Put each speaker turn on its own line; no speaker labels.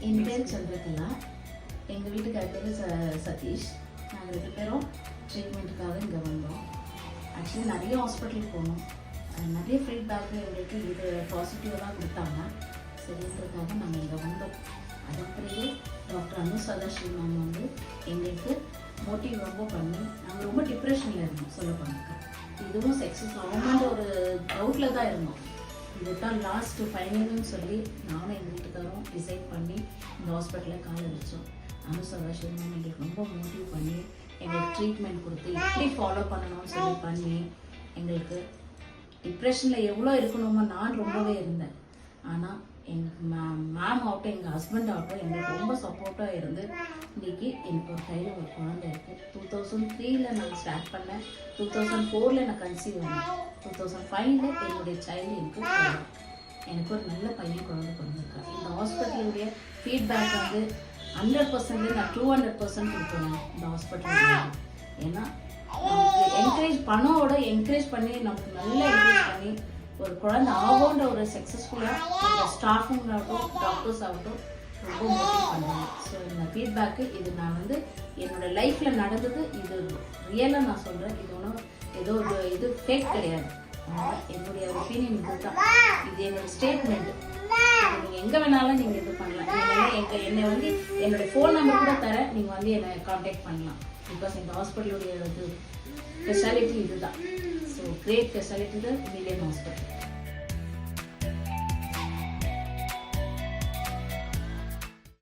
என் பேர் சந்திரகலா. எங்கள் வீட்டுக்கார பேர் சதீஷ். நாங்கள் 2 பேரும் ட்ரீட்மெண்ட்டுக்காக இங்கே வந்தோம். ஆக்சுவலி நிறைய ஹாஸ்பிட்டலுக்கு போனோம். நிறைய ஃபீட்பேக்கு எங்களுக்கு இது பாசிட்டிவாக தான் கொடுத்தாங்க. சரின்றதுக்காக நாங்கள் இங்கே வந்தோம். அதன் பிறகு டாக்டர் அனுசதாஸ்ரீ மேம் வந்து எங்களுக்கு மோட்டிவ் ரொம்ப பண்ணி நாங்கள் ரொம்ப டிப்ரெஷனில் இருந்தோம். சொல்ல போனாக்கா இதுவும் சக்ஸஸ் ஆகும்ன்ற ஒரு டவுட்டில் தான் இருந்தோம். இதுதான் லாஸ்ட் ஃபைனல்னு சொல்லி நானும் எங்கள் வீட்டுக்காரும் டிசைட் பண்ணி இந்த ஹாஸ்பிட்டலில் காலை வச்சோம். அனுசதாஸ்ரீ மேம் எங்களுக்கு ரொம்ப மோட்டிவ் பண்ணி எங்களுக்கு ட்ரீட்மெண்ட் கொடுத்து இப்படி ஃபாலோ பண்ணணும்னு சொல்லி பண்ணி எங்களுக்கு டிப்ரெஷனில் எவ்வளோ இருக்கணுமோ நான் ரொம்பவே இருந்தேன். ஆனால் எங்கள் மேம் ஆகட்டும் எங்கள் ஹஸ்பண்ட் ஆகட்டும் எங்களுக்கு ரொம்ப சப்போர்ட்டாக இருந்து இன்றைக்கி எனக்கு ஒரு கையில் ஒரு குழந்தை இருக்குது. 2003 நான் ஸ்டார்ட் பண்ணேன். 2004 நான் கன்சீவ் ஆனேன். 2005 என்னுடைய சைல்டு எனக்கு ஒரு நல்ல பையன் குழந்தை பிறந்திருக்கேன். இந்த ஹாஸ்பிட்டலுடைய ஃபீட்பேக் வந்து 100% நான் 200% கொடுக்குறேன் இந்த ஹாஸ்பிட்டல். ஏன்னா என்கரேஜ் பணோட என்கரேஜ் பண்ணி நமக்கு நல்லா என்கரேஜ் பண்ணி ஒரு குழந்தை ஆகுன்ற ஒரு சக்ஸஸ்ஃபுல்லாக இந்த ஸ்டாஃபுங்களாகட்டும் டாக்டர்ஸ் ஆகட்டும் ரொம்ப மோட்டிவ் பண்ணுவாங்க. ஸோ இந்த ஃபீட்பேக்கு இது நான் வந்து என்னோட லைஃப்பில் நடந்தது. இது ரியலாக நான் சொல்கிறேன். இது ஒன்றும் ஏதோ ஒரு இது ஃபேக் கிடையாது. என்னுடைய ஒப்பீனியன் இது தான். இது என்னோட ஸ்டேட்மெண்ட். நீங்கள் எங்கே வேணாலும் நீங்கள் இது பண்ணலாம். நீங்கள் என்னை வந்து என்னோடய ஃபோன் நம்பர் கூட தரேன். நீங்கள் வந்து என்னை கான்டாக்ட் பண்ணலாம். பிகாஸ் இந்த ஹாஸ்பிட்டலுடைய இது ஸ்பெஷாலிட்டி இதுதான். ஸோ கிரேட் ஸ்பெஷாலிட்டி தான் மில்லியன் ஹாஸ்பிட்டல்.